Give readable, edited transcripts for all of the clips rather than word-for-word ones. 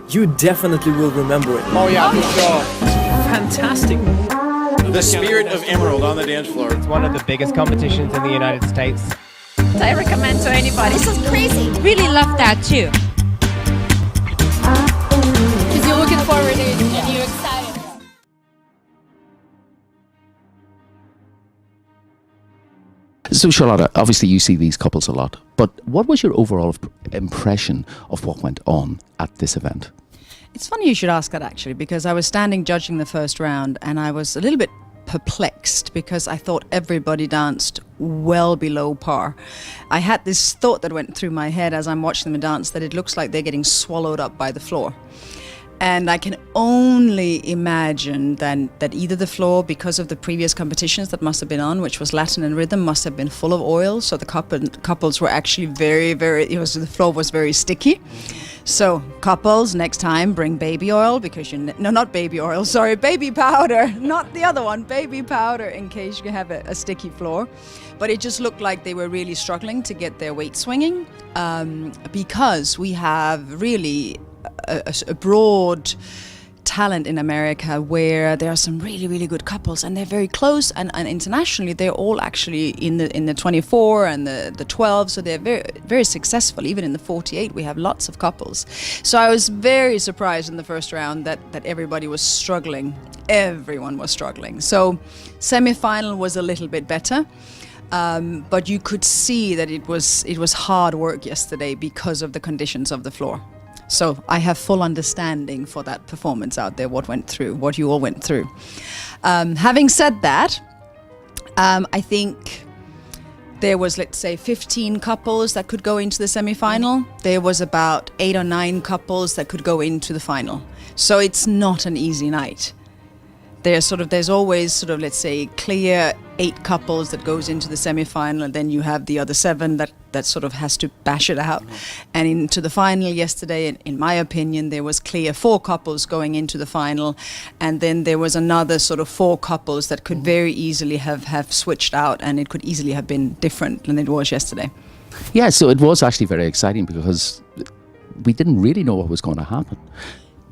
you definitely will remember it. Oh yeah, for sure. Fantastic. The spirit of Emerald on the dance floor. It's one of the biggest competitions in the United States. I recommend to anybody. This is crazy. Really love that too. Because you're looking forward to it and you're excited. So Charlotta, obviously you see these couples a lot, but what was your overall impression of what went on at this event? It's funny you should ask that, actually, because I was standing judging the first round and I was a little bit perplexed because I thought everybody danced well below par. I had this thought that went through my head as I'm watching them dance that it looks like they're getting swallowed up by the floor. And I can only imagine then that either the floor, because of the previous competitions that must have been on, which was Latin and rhythm, must have been full of oil. So the couples were actually the floor was very sticky. So couples, next time bring baby oil because not baby oil, sorry, baby powder, not the other one, baby powder, in case you have a sticky floor. But it just looked like they were really struggling to get their weight swinging because we have really a broad talent in America where there are some really, really good couples and they're very close, and internationally they're all actually in the 24 and the 12, so they're very, very successful. Even in the 48 we have lots of couples. So I was very surprised in the first round that everybody was struggling. Everyone was struggling. So semi-final was a little bit better. But you could see that it was hard work yesterday because of the conditions of the floor. So I have full understanding for that performance out there, what you all went through. Having said that, I think there was, let's say, 15 couples that could go into the semi-final. There was about 8 or 9 couples that could go into the final. So it's not an easy night. There's always let's say, clear 8 couples that goes into the semi-final, and then you have the other 7 that sort of has to bash it out. And into the final yesterday, in my opinion, there was clear 4 couples going into the final, and then there was another sort of 4 couples that could very easily have switched out, and it could easily have been different than it was yesterday. Yeah, so it was actually very exciting because we didn't really know what was going to happen.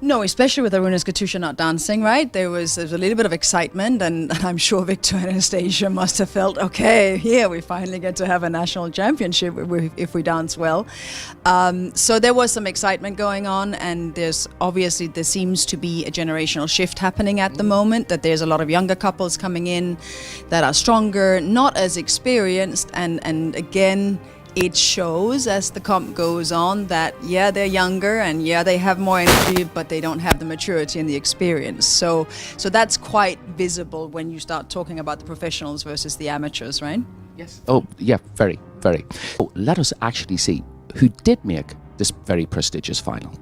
No, especially with Aruna's Katusha not dancing, right? There was a little bit of excitement, and I'm sure Victor and Anastasia must have felt, okay, yeah, we finally get to have a national championship if we dance well. So there was some excitement going on, and there seems to be a generational shift happening at the moment, that there's a lot of younger couples coming in that are stronger, not as experienced, and again, it shows as the comp goes on that, yeah, they're younger and yeah, they have more energy, but they don't have the maturity and the experience. So that's quite visible when you start talking about the professionals versus the amateurs, right? Yes. Oh, yeah, very, very. So let us actually see who did make this very prestigious final.